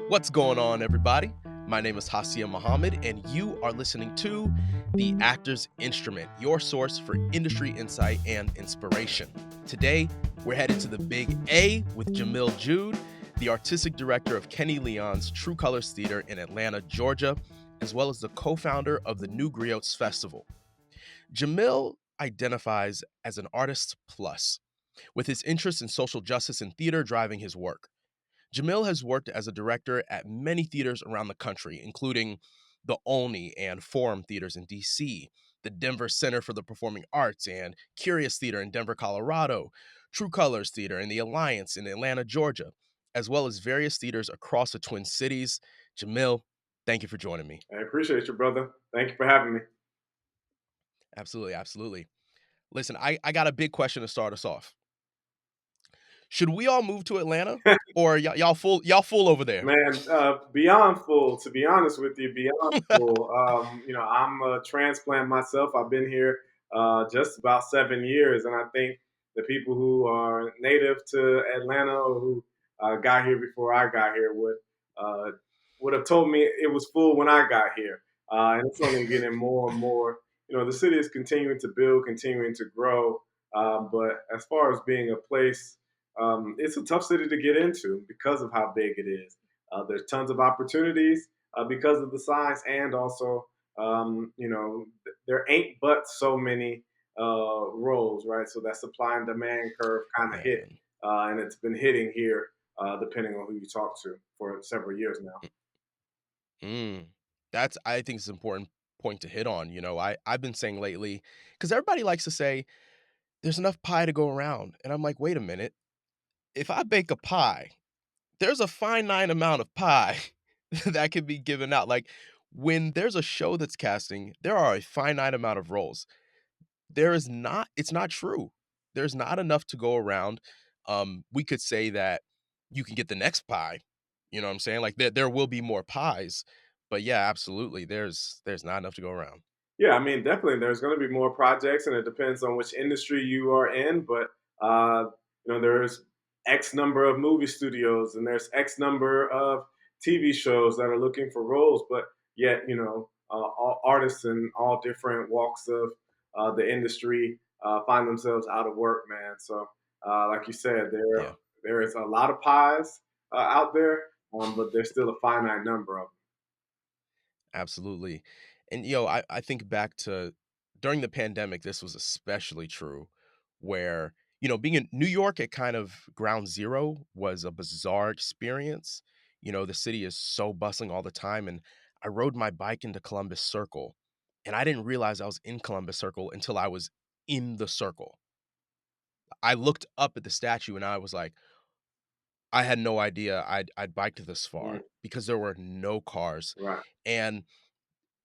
What's going on, everybody? My name is Hasia Muhammad, and you are listening to The Actor's Instrument, your source for industry insight and inspiration. Today, we're headed to the Big A with Jamil Jude, the artistic director of Kenny Leon's True Colors Theater in Atlanta, Georgia, as well as the co-founder of the New Griots Festival. Jamil identifies as an artist plus, with his interest in social justice and theater driving his work. Jamil has worked as a director at many theaters around the country, including the Olney and Forum Theatres in DC, the Denver Center for the Performing Arts and Curious Theater in Denver, Colorado, True Colors Theater and the Alliance in Atlanta, Georgia, as well as various theaters across the Twin Cities. Jamil, thank you for joining me. I appreciate you, brother. Thank you for having me. Absolutely, absolutely. Listen, I got a big question to start us off. Should we all move to Atlanta, or y'all full over there? Man, beyond full, to be honest with you, beyond full. I'm a transplant myself. I've been here just about 7 years, and I think the people who are native to Atlanta or who got here before I got here uh, would have told me it was full when I got here. And it's only getting more and more. The city is continuing to build, continuing to grow. But as far as being a place, it's a tough city to get into because of how big it is. There's tons of opportunities because of the size, and also, there ain't but so many roles, right? So that supply and demand curve kind of hit, Man. and it's been hitting here, depending on who you talk to, for several years now. Mm. That's I think it's an important point to hit on. I've been saying lately, because everybody likes to say there's enough pie to go around. And I'm like, wait a minute. If I bake a pie, there's a finite amount of pie that can be given out. Like when there's a show that's casting, there are a finite amount of roles. It's not true. There's not enough to go around. We could say that you can get the next pie. You know what I'm saying? Like there will be more pies. But yeah, absolutely. There's not enough to go around. Yeah, I mean, definitely, there's going to be more projects, and it depends on which industry you are in. But uh, there's X number of movie studios, and there's X number of TV shows that are looking for roles. But yet, all artists in all different walks of the industry find themselves out of work, man. So, like you said, Yeah. there is a lot of pies out there, but there's still a finite number of Absolutely. And I think back to during the pandemic, this was especially true where, being in New York at kind of ground zero was a bizarre experience. The city is so bustling all the time. And I rode my bike into Columbus Circle and I didn't realize I was in Columbus Circle until I was in the circle. I looked up at the statue and I was like, I had no idea I'd biked this them. far because there were no cars. Right. And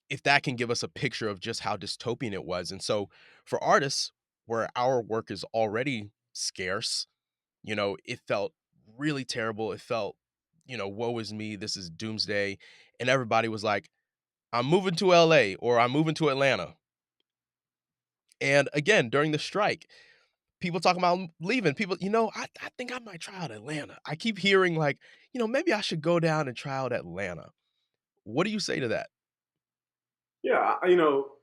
if that can give us a picture of just how dystopian it was. And so for artists where our work is already scarce, it felt really terrible. It felt, woe is me, this is doomsday. And everybody was like, I'm moving to LA or I'm moving to Atlanta. And again, during the strike, people talking about leaving. People, I think I might try out Atlanta. I keep hearing like, maybe I should go down and try out Atlanta. What do you say to that? Yeah,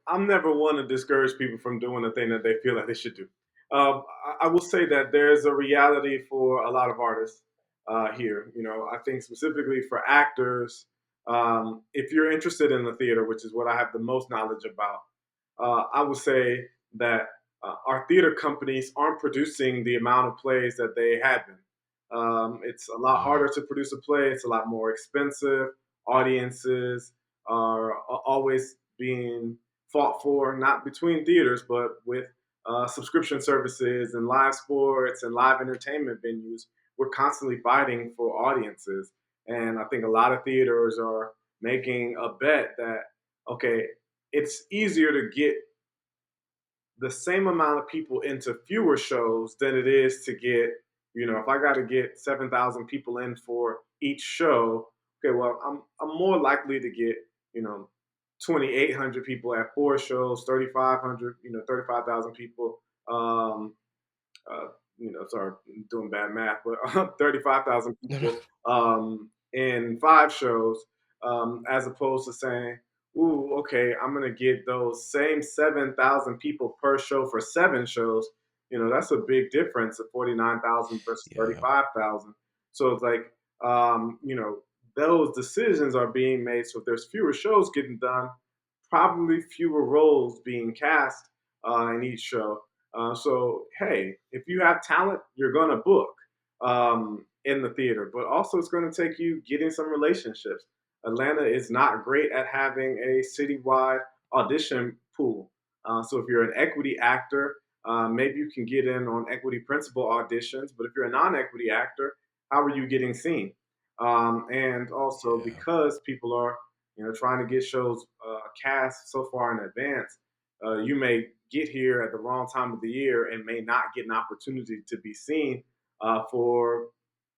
I'm never one to discourage people from doing the thing that they feel like they should do. I will say that there's a reality for a lot of artists here. I think specifically for actors, if you're interested in the theater, which is what I have the most knowledge about, I would say that our theater companies aren't producing the amount of plays that they had been. It's a lot Mm, harder to produce a play. It's a lot more expensive. Audiences are always being fought for, not between theaters, but with subscription services and live sports and live entertainment venues. We're constantly fighting for audiences. And I think a lot of theaters are making a bet that, okay, it's easier to get the same amount of people into fewer shows than it is to get, if I got to get 7,000 people in for each show, okay, well, I'm more likely to get, you know, 2,800 people at four shows, 3,500, 35,000 people, um, sorry, I'm doing bad math, but 35,000 No, no. people in 5 shows, as opposed to saying, ooh, okay, I'm going to get those same 7,000 people per show for 7 shows. That's a big difference of 49,000 versus Yeah. 35,000. So it's like, those decisions are being made. So if there's fewer shows getting done, probably fewer roles being cast in each show. So, hey, if you have talent, you're going to book in the theater, but also it's going to take you getting some relationships. Atlanta is not great at having a citywide audition pool. So, if you're an equity actor, maybe you can get in on equity principal auditions, but if you're a non equity actor, how are you getting seen? And also, Yeah. because people are trying to get shows cast so far in advance, you may get here at the wrong time of the year and may not get an opportunity to be seen for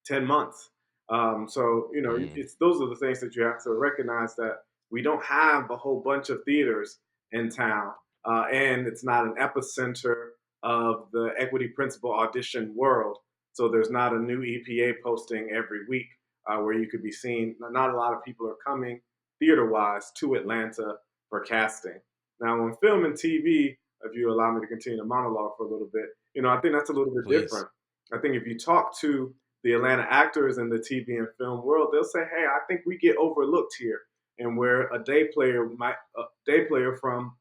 10 months. So, Mm, it's those are the things that you have to recognize, that we don't have a whole bunch of theaters in town, and it's not an epicenter of the equity principal audition world. So there's not a new EPA posting every week where you could be seen. Not a lot of people are coming theater wise to Atlanta for casting. Now, on film and TV, if you allow me to continue the monologue for a little bit, I think that's a little bit please. different. I think if you talk to the Atlanta actors in the TV and film world, they'll say, "Hey, I think we get overlooked here." And where a day player from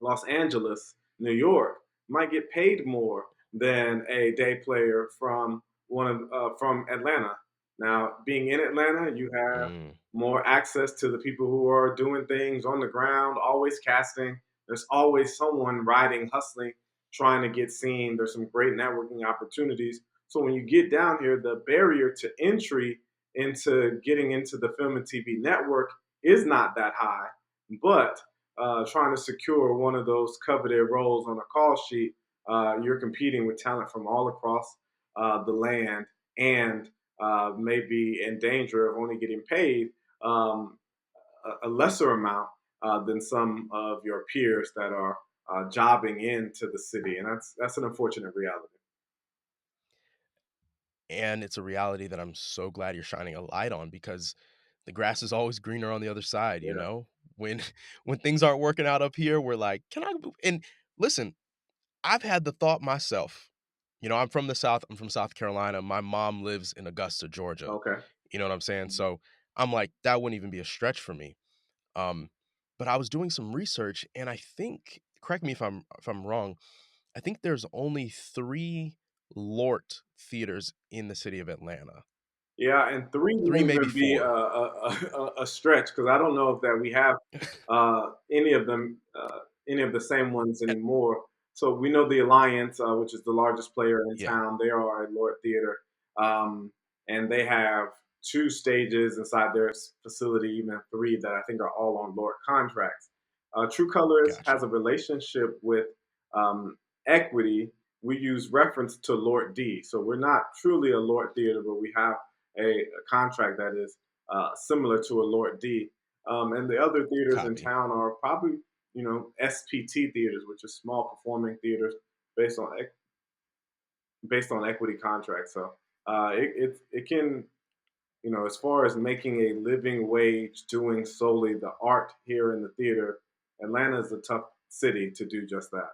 Los Angeles, New York, might get paid more than a day player from Atlanta. Now, being in Atlanta, you have Mm, more access to the people who are doing things on the ground, always casting. There's always someone riding, hustling, trying to get seen. There's some great networking opportunities. So when you get down here, the barrier to entry into getting into the film and TV network is not that high. But trying to secure one of those coveted roles on a call sheet, you're competing with talent from all across the land, and may be in danger of only getting paid um, a lesser amount than some of your peers that are jobbing into the city, and that's an unfortunate reality. and it's a reality that I'm so glad you're shining a light on because the grass is always greener on the other side, you Yeah. know? When when things aren't working out up here, we're like, "Can I move?" And listen, I've had the thought myself. I'm from the South. I'm from South Carolina. My mom lives in Augusta, Georgia. Okay. You know what I'm saying? So I'm like, that wouldn't even be a stretch for me. Um, but I was doing some research, and I think, correct me if I'm wrong. I think there's only 3 Lort theaters in the city of Atlanta. Yeah, and 3 3, would maybe even be a 4. stretch, because I don't know if that we have any of them, any of the same ones Eh, anymore. So we know the Alliance, which is the largest player in yeah, town. They are a Lord Theater, um, and they have 2 stages inside their facility, even 3 that I think are all on Lord contracts. True Colors has gotcha. a relationship with um, Equity. We use reference to Lord D, so we're not truly a Lord Theater, but we have a contract that is similar to a Lord D. And the other theaters in Copy. town are probably, SPT theaters, which are small performing theaters based on based on equity contracts. So it can, as far as making a living wage doing solely the art here in the theater, Atlanta is a tough city to do just that.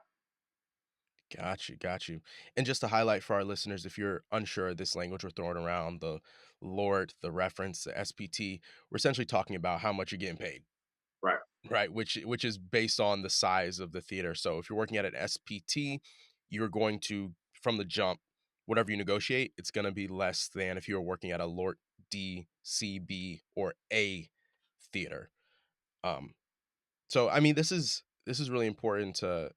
Got you, got you. And just to highlight for our listeners, if you're unsure of this language we're throwing around, the Lort, the reference, the SPT, we're essentially talking about how much you're getting paid, Right. right? Which is based on the size of the theater. So if you're working at an SPT, you're going to, from the jump, whatever you negotiate, it's going to be less than if you were working at a Lort D, C, B, or A theater. Um, So, I mean, this is really important to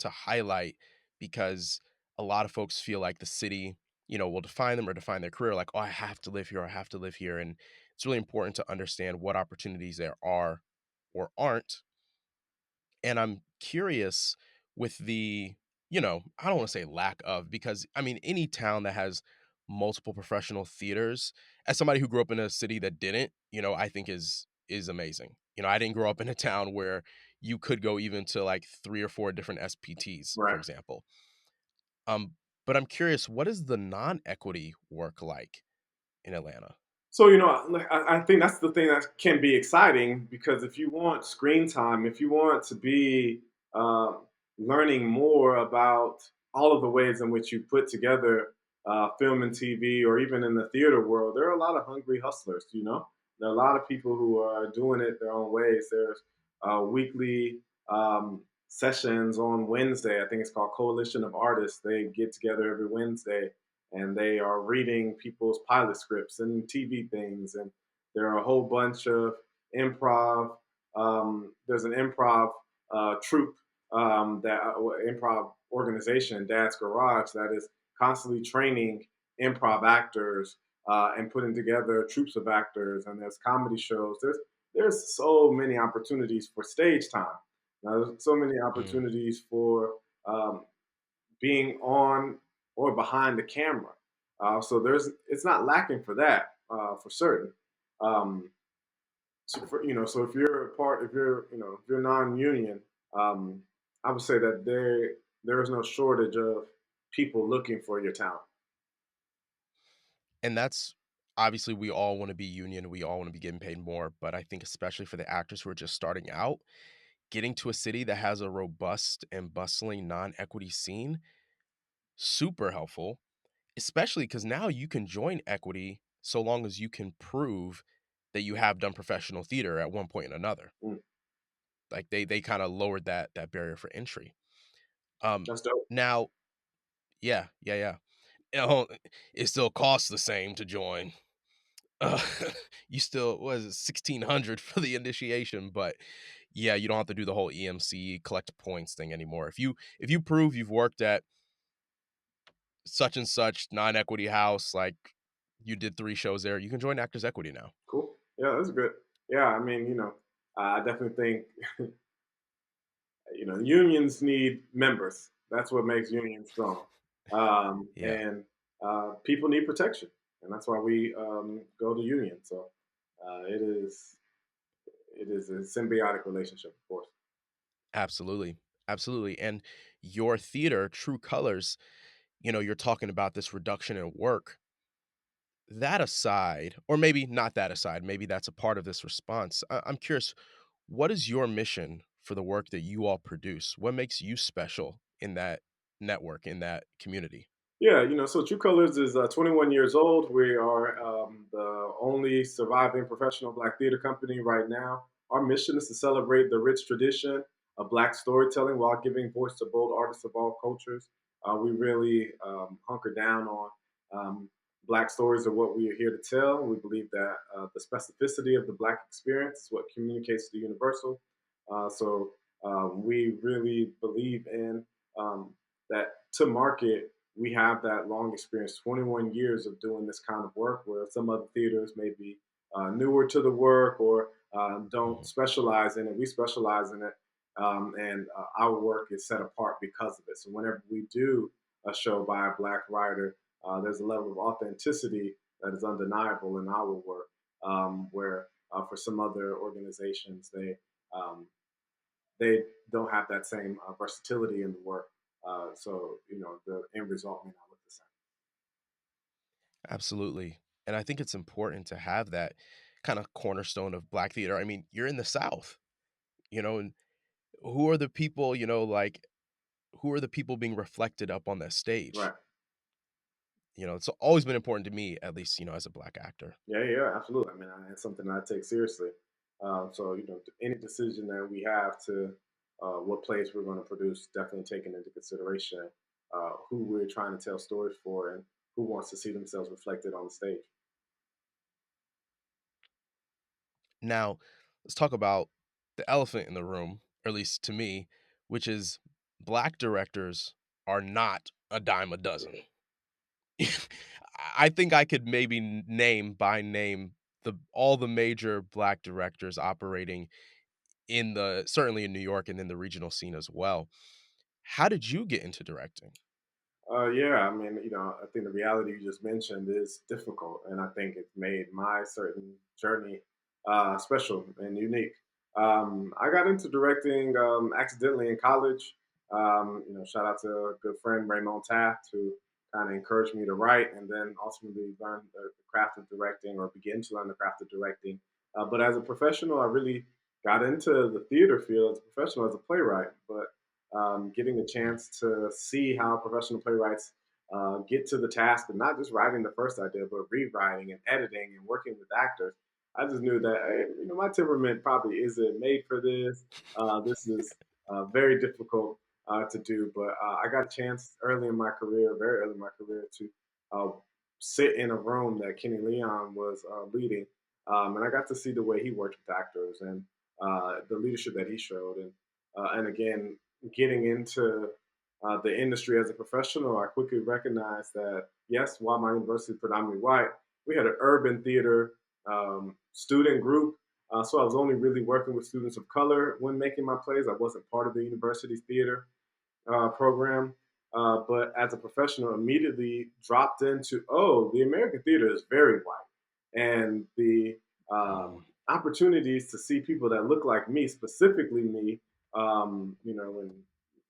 highlight because a lot of folks feel like the city, will define them or define their career like, "Oh, I have to live here. I have to live here." And it's really important to understand what opportunities there are or aren't. And I'm curious with the, I don't want to say lack of because I mean, any town that has multiple professional theaters, as somebody who grew up in a city that didn't, I think is amazing. I didn't grow up in a town where you could go even to like 3 or 4 different SPTs, for Right. example. Um But I'm curious, what is the non-equity work like in Atlanta? So, I think that's the thing that can be exciting because if you want screen time, if you want to be uh, learning more about all of the ways in which you put together film and TV, or even in the theater world, there are a lot of hungry hustlers. There are a lot of people who are doing it their own ways. There's weekly sessions on Wednesday. I think it's called Coalition of Artists. They get together every Wednesday and they are reading people's pilot scripts and TV things. And there are a whole bunch of improv. There's an improv troupe, that improv organization, Dad's Garage, that is constantly training improv actors and putting together troops of actors. And there's comedy shows. There's so many opportunities for stage time. Now, there's so many Mm. opportunities for um, being on or behind the camera. So it's not lacking for that, for certain. Um, so if you're if you're, if you're non-union, um, I would say that there is no shortage of people looking for your talent. And that's obviously we all want to be union, we all want to be getting paid more, but I think especially for the actors who are just starting out, getting to a city that has a robust and bustling non-equity scene, super helpful, especially because now you can join equity so long as you can prove that you have done professional theater at one point or another. Mm, Like they kind of lowered that barrier for entry. Um that's dope. Now, yeah, yeah, yeah. You know, it still costs the same to join. Uh, you still was it 1,600 for the initiation, but yeah, you don't have to do the whole EMC collect points thing anymore. If you prove you've worked at such and such non-equity house, like you did 3 shows there, you can join Actors Equity now. Cool. Yeah, that's good. Yeah, I mean, I definitely think unions need members. That's what makes unions strong. Yeah, And people need protection, and that's why we go to union. So it is a symbiotic relationship, of course. absolutely. Absolutely. And your theater, True Colors, you're talking about this reduction in work. That aside, or maybe not that aside, maybe that's a part of this response. I'm curious, what is your mission for the work that you all produce? What makes you special in that network, in that community? Yeah, so True Colors is 21 years old. We are the only surviving professional Black theater company right now. Our mission is to celebrate the rich tradition of Black storytelling while giving voice to bold artists of all cultures. We really hunker down on Black stories are what we are here to tell. We believe that the specificity of the Black experience is what communicates the universal. So we really believe in that to market we have that long experience, 21 years of doing this kind of work, where some other theaters may be newer to the work or don't Mhm. specialize in it. We specialize in it, and our work is set apart because of it. So whenever we do a show by a Black writer, there's a level of authenticity that is undeniable in our work, where for some other organizations, um, they don't have that same versatility in the work. So the end result may not look the same. Absolutely. And I think it's important to have that kind of cornerstone of Black theater. I mean, you're in the South, and who are the people, like, who are the people being reflected up on that stage? Right. It's always been important to me, at least, as a Black actor. Yeah, yeah, absolutely. I mean, it's something that I take seriously. So any decision that we have to what plays we're going to produce, definitely taking into consideration who we're trying to tell stories for and who wants to see themselves reflected on the stage. Now, let's talk about the elephant in the room, or at least to me, which is Black directors are not a dime a dozen. I think I could maybe name by name all the major Black directors operating in the certainly in New York and in the regional scene as well. How did you get into directing? Yeah, I mean, I think the reality you just mentioned is difficult, and I think it's made my certain journey special and unique. I got into directing accidentally in college. Shout out to a good friend Raymond Taft, who kind of encouraged me to write, and then ultimately learn the craft of directing, or begin to learn the craft of directing. But as a professional, I really got into the theater field as a professional, as a playwright. But getting a chance to see how professional playwrights get to the task of not just writing the first idea, but rewriting and editing and working with actors, I just knew that, hey, my temperament probably isn't made for this. This is very difficult to do. But I got a chance early in my career, very early in my career, to uh, sit in a room that Kenny Leon was leading, and I got to see the way he worked with actors, and the leadership that he showed, and again, getting into the industry as a professional, I quickly recognized that, yes, while my university is predominantly white, we had an urban theater student group. So I was only really working with students of color when making my plays. I wasn't part of the university's theater program. But as a professional, immediately dropped into, oh, the American theater is very white. And the opportunities to see people that look like me, specifically me, and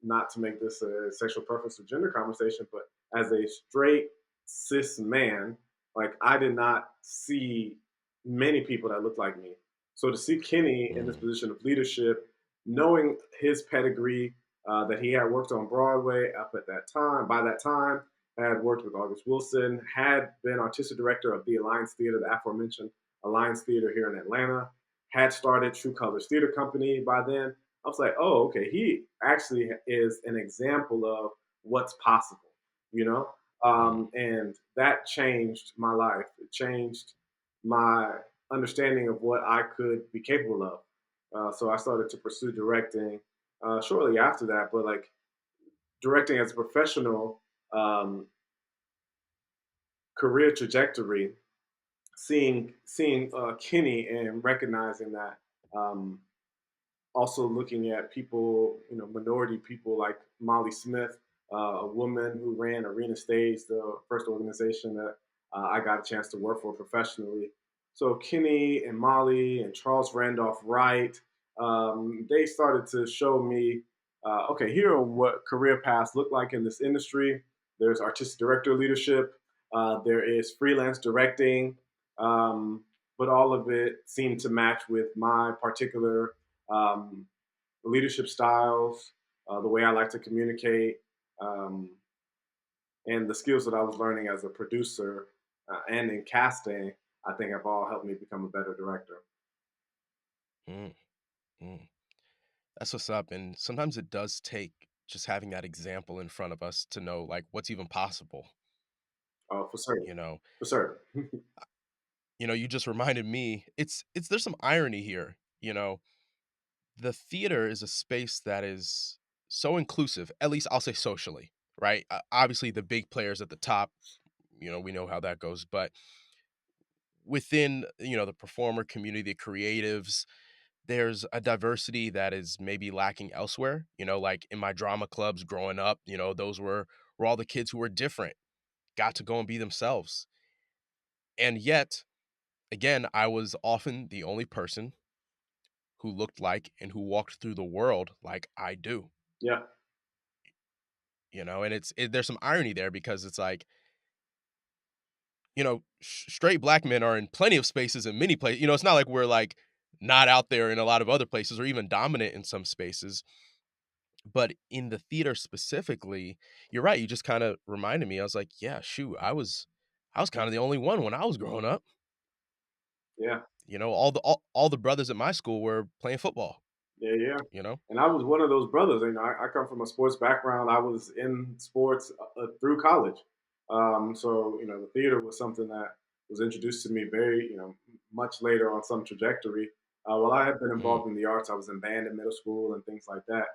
not to make this a sexual preference or gender conversation, but as a straight cis man, like, I did not see many people that looked like me. So to see Kenny in this Mm, position of leadership, knowing his pedigree, that he had worked on Broadway up at that time. By that time, had worked with August Wilson, had been artistic director of the Alliance Theater, the aforementioned Alliance Theater here in Atlanta, had started True Colors Theater Company by then. I was like, oh, okay, he actually is an example of what's possible, you know? mm, And that changed my life. It changed my understanding of what I could be capable of. So I started to pursue directing shortly after that. But like, directing as a professional um, career trajectory, seeing Kenny and recognizing that, um, also looking at people, minority people like Molly Smith, a woman who ran Arena Stage, the first organization that I got a chance to work for professionally. So Kenny and Molly and Charles Randolph Wright, they started to show me, okay, here are what career paths look like in this industry. There's artistic director leadership, there is freelance directing, um, but all of it seemed to match with my particular um, leadership styles, the way I like to communicate, um, and the skills that I was learning as a producer and in casting, I think have all helped me become a better director. mm, mm. That's what's up. And sometimes it does take just having that example in front of us to know like what's even possible. Oh, for certain, You know, for certain. you just reminded me. It's there's some irony here. The theater is a space that is so inclusive. At least I'll say socially, right? Obviously, the big players at the top. We know how that goes. But within the performer community, the creatives, there's a diversity that is maybe lacking elsewhere. Like in my drama clubs growing up, those were all the kids who were different, got to go and be themselves. And yet, again, I was often the only person who looked like and who walked through the world like I do. Yeah, And there's some irony there because it's like, straight black men are in plenty of spaces in many places. It's not like we're like not out there in a lot of other places or even dominant in some spaces. But in the theater specifically, you're right. You just kind of reminded me. I was like, yeah, shoot, I was kind of the only one when I was growing up. yeah. All the brothers at my school were playing football. Yeah, yeah. You know. And I was one of those brothers. I come from a sports background. I was in sports through college. So the theater was something that was introduced to me very, much later on some trajectory. While I had been Mm, involved in the arts, I was in band in middle school and things like that,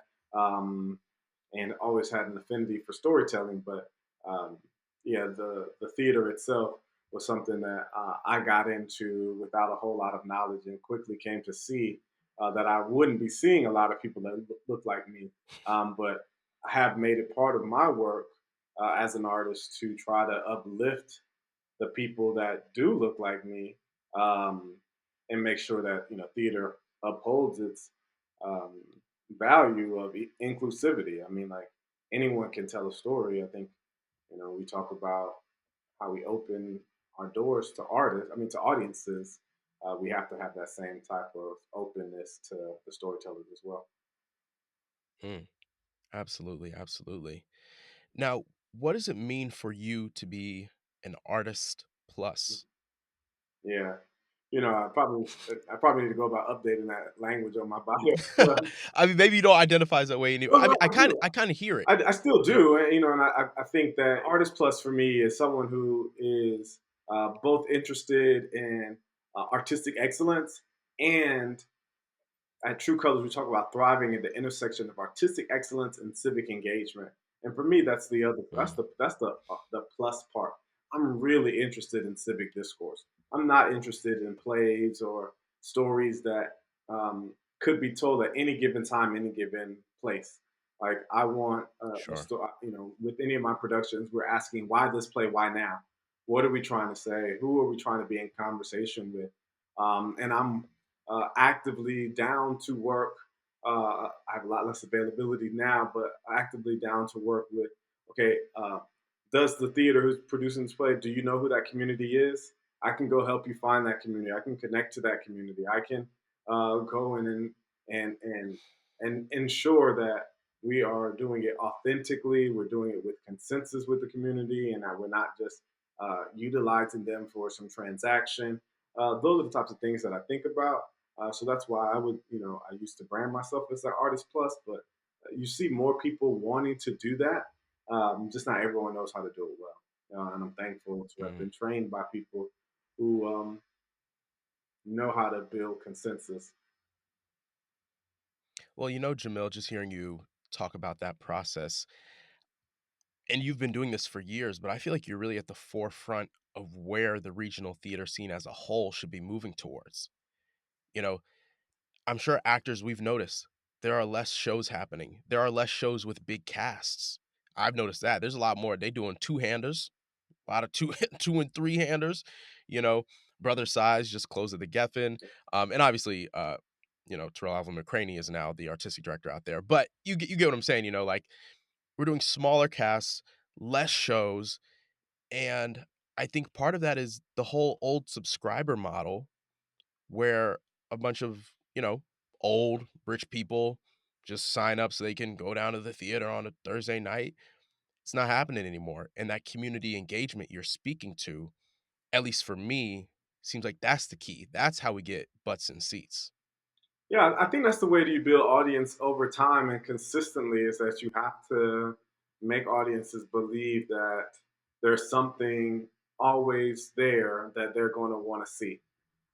and always had an affinity for storytelling. But um, yeah, the theater itself was something that I got into without a whole lot of knowledge, and quickly came to see that I wouldn't be seeing a lot of people that look like me. But I have made it part of my work as an artist to try to uplift the people that do look like me, um, and make sure that theater upholds its um, value of inclusivity. I mean, like, anyone can tell a story. I think We talk about how we open our doors to artists, I mean, to audiences. We have to have that same type of openness to the storytellers as well. Mm, absolutely, absolutely. Now, what does it mean for you to be an artist plus? Yeah. I probably need to go about updating that language on my bio. But, I mean, maybe you don't identify as that way anymore. well, I no, mean, I do. I kind of hear it. I still You know. do, and I think that artist plus for me is someone who is both interested in artistic excellence and at True Colors, we talk about thriving at the intersection of artistic excellence and civic engagement. And for me, that's the other. That's Mm, the plus part. I'm really interested in civic discourse. I'm not interested in plays or stories that could be told at any given time, any given place. Like I want a sure. story. With any of my productions, we're asking why this play, why now? What are we trying to say? Who are we trying to be in conversation with? And I'm actively down to work. I have a lot less availability now, but actively down to work with. Okay, does the theater who's producing this play? Do you know who that community is? I can go help you find that community. I can connect to that community. I can go in and ensure that we are doing it authentically. We're doing it with consensus with the community, and that we're not just utilizing them for some transaction. Those are the types of things that I think about. So that's why I used to brand myself as an artist plus, but you see more people wanting to do that. Just not everyone knows how to do it well. And I'm thankful to have Mm. been trained by people who know how to build consensus. Well, Jamil, just hearing you talk about that process, and you've been doing this for years, but I feel like you're really at the forefront of where the regional theater scene as a whole should be moving towards. You know, I'm sure actors we've noticed there are less shows happening. There are less shows with big casts. I've noticed that. There's a lot more. They doing two-handers, a lot of two two and three-handers, you know, Brother Size just closed at the Geffen. And obviously Terrell Alvin McCraney is now the artistic director out there. But you get what I'm saying, like we're doing smaller casts, less shows, and I think part of that is the whole old subscriber model where a bunch of, old rich people just sign up so they can go down to the theater on a Thursday night. It's not happening anymore. And that community engagement you're speaking to, at least for me, seems like that's the key. That's how we get butts in seats. Yeah, I think that's the way that you build audience over time and consistently is that you have to make audiences believe that there's something always there that they're going to want to see.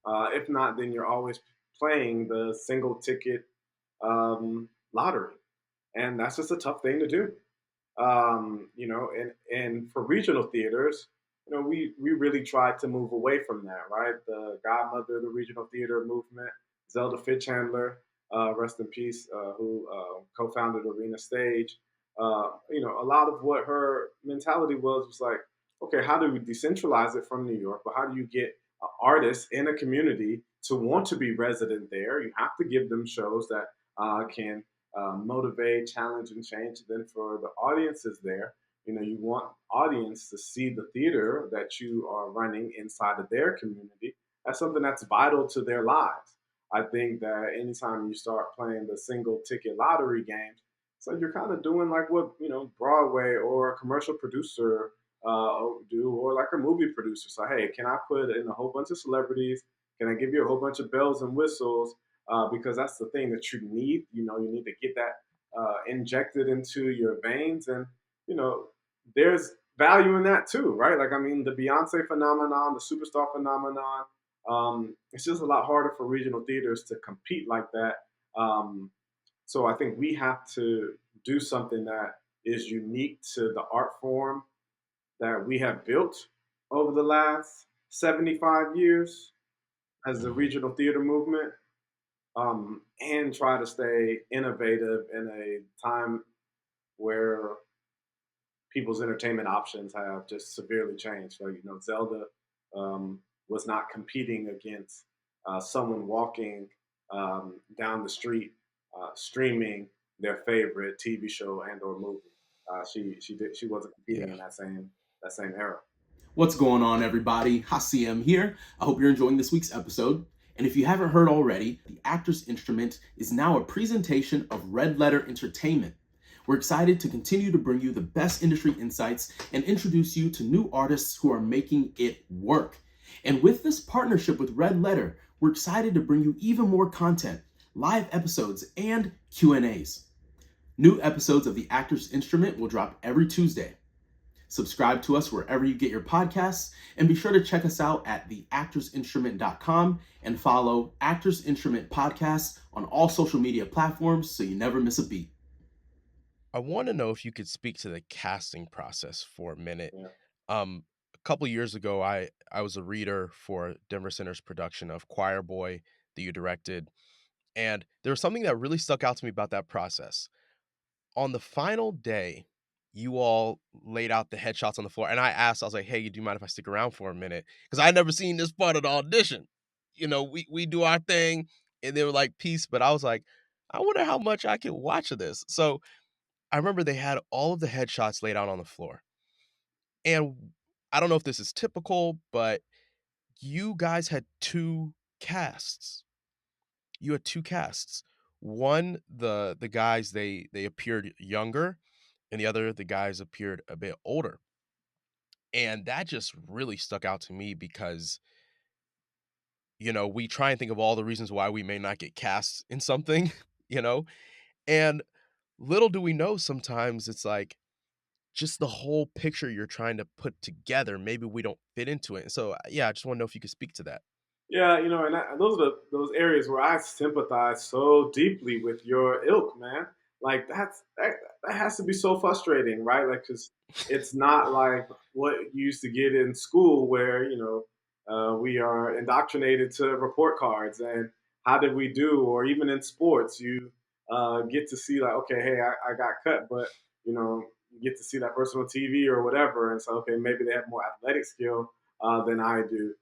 If not, then you're always playing the single ticket lottery, and that's just a tough thing to do. And for regional theaters, we really tried to move away from that, right? The godmother of the regional theater movement, Zelda Fitchandler, rest in peace, who co-founded Arena Stage. A lot of what her mentality was like, okay, how do we decentralize it from New York, but how do you get artists in a community to want to be resident there? You have to give them shows that can motivate, challenge, and change. Then for the audiences there, you want audience to see the theater that you are running inside of their community as something that's vital to their lives. I think that anytime you start playing the single ticket lottery games, so you're kind of doing like what Broadway or a commercial producer do, or like a movie producer. So hey, can I put in a whole bunch of celebrities? Can I give you a whole bunch of bells and whistles? Because that's the thing that you need. You need to get that injected into your veins, and you know, there's value in that too, right? Like I mean, the Beyonce phenomenon, the superstar phenomenon. It's just a lot harder for regional theaters to compete like that. So I think we have to do something that is unique to the art form that we have built over the last 75 years as the Mhm. regional theater movement, and try to stay innovative in a time where people's entertainment options have just severely changed. So, Zelda was not competing against someone walking down the street streaming their favorite TV show and or movie. she wasn't competing Yeah. in that same era. What's going on, everybody? Hasiem here. I hope you're enjoying this week's episode. And if you haven't heard already, The Actor's Instrument is now a presentation of Red Letter Entertainment. We're excited to continue to bring you the best industry insights and introduce you to new artists who are making it work. And with this partnership with Red Letter, we're excited to bring you even more content, live episodes, and Q&As. New episodes of The Actor's Instrument will drop every Tuesday. Subscribe to us wherever you get your podcasts, and be sure to check us out at theactorsinstrument.com and follow Actors Instrument Podcast on all social media platforms so you never miss a beat. I want to know if you could speak to the casting process for a minute. Yeah. A couple years ago, I was a reader for Denver Center's production of Choir Boy that you directed, and there was something that really stuck out to me about that process. On the final day, you all laid out the headshots on the floor, and I was like, "Hey, do you mind if I stick around for a minute?" Because I never seen this part of the audition. We do our thing, and they were like, "Peace," but I was like, "I wonder how much I can watch of this." So I remember they had all of the headshots laid out on the floor, and I don't know if this is typical, but you guys had 2 casts. You had 2 casts. One, the guys, they appeared younger, and the other, the guys appeared a bit older. And that just really stuck out to me because, we try and think of all the reasons why we may not get cast in something, you know? And little do we know sometimes it's like just the whole picture you're trying to put together, maybe we don't fit into it. And so, yeah, I just want to know if you could speak to that. Yeah, and those are those areas where I sympathize so deeply with your ilk, man. Like that has to be so frustrating, right? Like, because it's not like what you used to get in school, where we are indoctrinated to report cards and how did we do, or even in sports, you get to see like, okay, hey, I got cut, but you get to see that person on TV or whatever, and so okay, maybe they have more athletic skill than I do.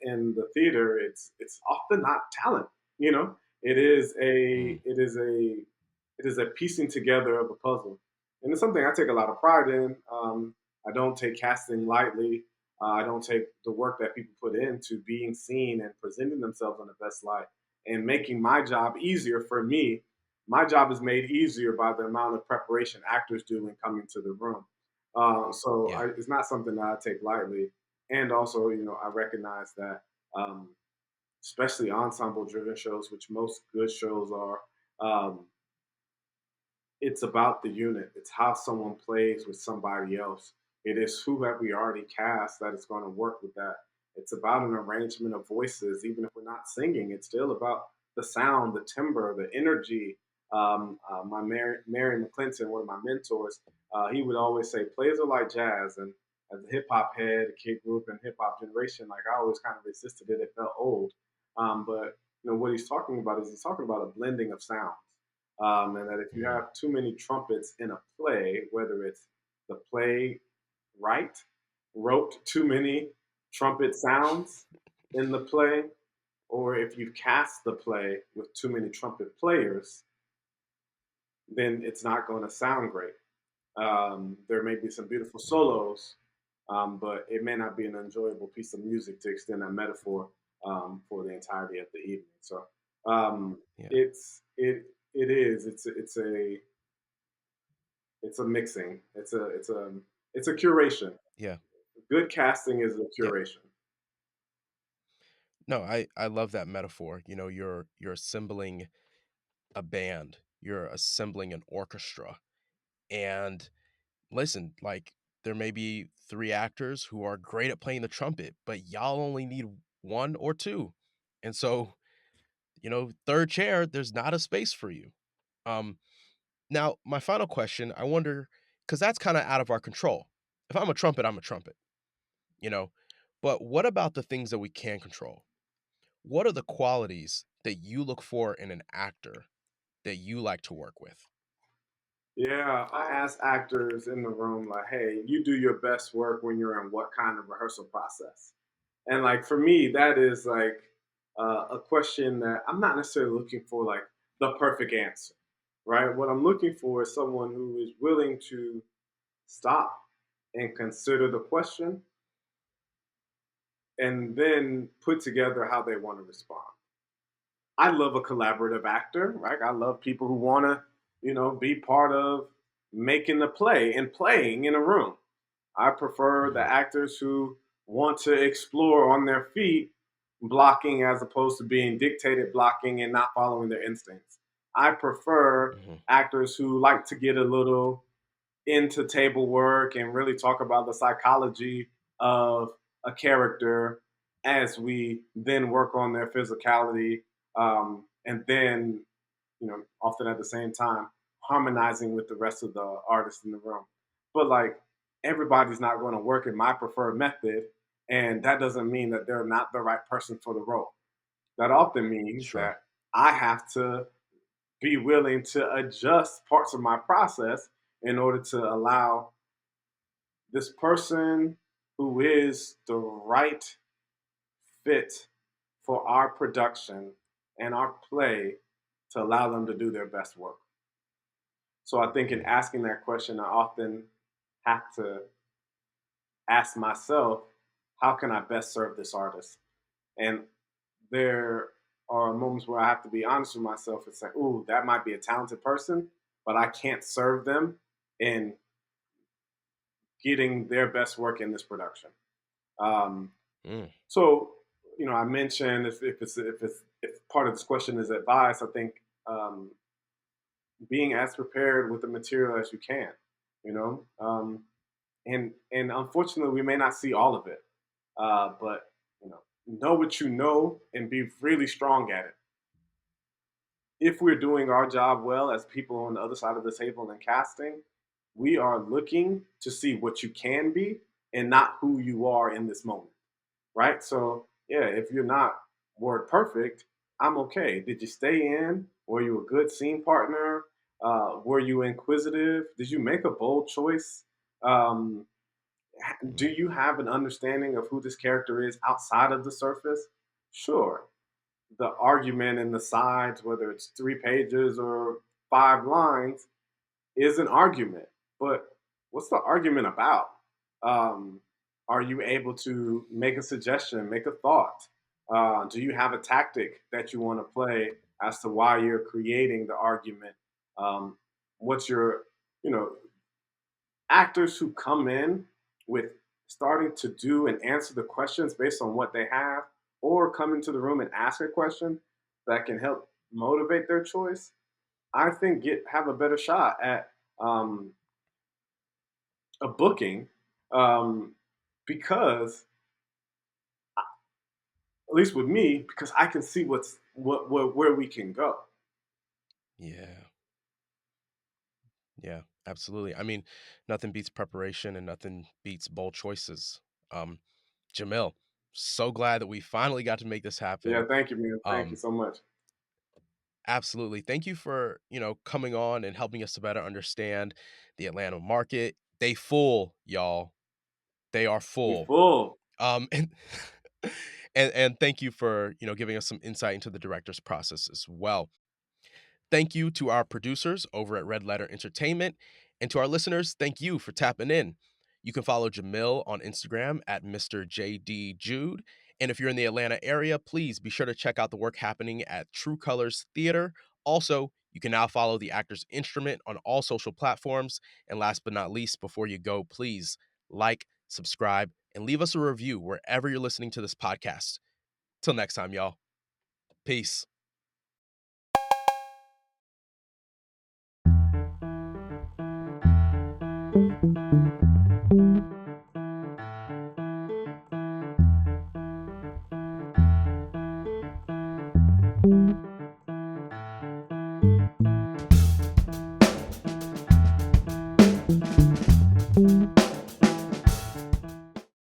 In the theater, it's often not talent. It is Mm, a it is a it is a piecing together of a puzzle, and it's something I take a lot of pride in. I don't take casting lightly. I don't take the work that people put into being seen and presenting themselves on the best light and making my job easier for me. My job is made easier by the amount of preparation actors do in coming to the room. yeah, It's not something that I take lightly. And also, I recognize that, um, especially ensemble-driven shows, which most good shows are, um, it's about the unit. It's how someone plays with somebody else. It is who have we already cast that is going to work with that. It's about an arrangement of voices. Even if we're not singing, it's still about the sound, the timbre, the energy. My Mary McClinton, one of my mentors, he would always say, "Plays are like jazz." And as a hip hop head, a kid grew up in hip hop generation, like I always kind of resisted it. It felt old. But what he's talking about is he's talking about a blending of sounds, and that if you mm, have too many trumpets in a play, whether it's the playwright wrote too many trumpet sounds in the play, or if you cast the play with too many trumpet players, then it's not going to sound great. There may be some beautiful solos, but it may not be an enjoyable piece of music to extend that metaphor for the entirety of the evening. So yeah, it is it's a mixing. It's a curation. yeah, Good casting is a yeah. curation. No, I love that metaphor. You're assembling a band, you're assembling an orchestra. And listen, like there may be 3 actors who are great at playing the trumpet, but y'all only need 1 or 2. And so, third chair, there's not a space for you. Um Now, my final question, I wonder, because that's kind of out of our control. If I'm a trumpet, I'm a trumpet, you know. But what about the things that we can control? What are the qualities that you look for in an actor that you like to work with? Yeah, I ask actors in the room like, "Hey, you do your best work when you're in what kind of rehearsal process?" And like for me, that is like a question that I'm not necessarily looking for like the perfect answer. right? What I'm looking for is someone who is willing to stop and consider the question and then put together how they want to respond. I love a collaborative actor, right? I love people who want to, be part of making the play and playing in a room. I prefer the Mhm. actors who want to explore on their feet, blocking as opposed to being dictated blocking and not following their instincts. I prefer Mhm. actors who like to get a little into table work and really talk about the psychology of a character as we then work on their physicality, and then often at the same time harmonizing with the rest of the artists in the room. But like everybody's not going to work in my preferred method, and that doesn't mean that they're not the right person for the role. That often means Sure. that I have to be willing to adjust parts of my process in order to allow this person who is the right fit for our production and our play to allow them to do their best work. So I think in Mhm. asking that question, I often have to ask myself, how can I best serve this artist? And there are moments where I have to be honest with myself and say, ooh, that might be a talented person, but I can't serve them in getting their best work in this production. Um, Mm. so, I mentioned if part of this question is advice, I think being as prepared with the material as you can, you know, and unfortunately, we may not see all of it, but know what you know and be really strong at it. If we're doing our job well as people on the other side of the table in casting, we are looking to see what you can be and not who you are in this moment, right? So, yeah, if you're not word perfect, I'm okay. Did you stay in? Were you a good scene partner? Were you inquisitive? Did you make a bold choice? Um, do Mhm. you have an understanding of who this character is outside of the surface? Sure. The argument in the sides, whether it's 3 pages or 5 lines, is an argument. But what's the argument about? Um, are you able to make a suggestion, make a thought? Do you have a tactic that you want to play as to why you're creating the argument? Um, what's your, you know, actors who come in with starting to do and answer the questions based on what they have, or come into the room and ask a question that can help motivate their choice, I think get have a better shot at a booking, um, because at least with me, because I can see where we can go. Yeah. Yeah. Absolutely. I mean, nothing beats preparation and nothing beats bold choices. Um, Jamil, so glad that we finally got to make this Yeah, happen. thank you, man. Thank you Um, so much. Absolutely. Thank you for, coming on and helping us to better understand the Atlanta market. They full, y'all. They are We full. full. And and thank you for, giving us some insight into the director's process as well. Thank you to our producers over at Red Letter Entertainment. And to our listeners, thank you for tapping in. You can follow Jamil on Instagram at Mr. JD Jude. And if you're in the Atlanta area, please be sure to check out the work happening at True Colors Theater. Also, you can now follow the Actors Instrument on all social platforms. And last but not least, before you go, please like, subscribe, and leave us a review wherever you're listening to this podcast. Till next time, y'all. Peace.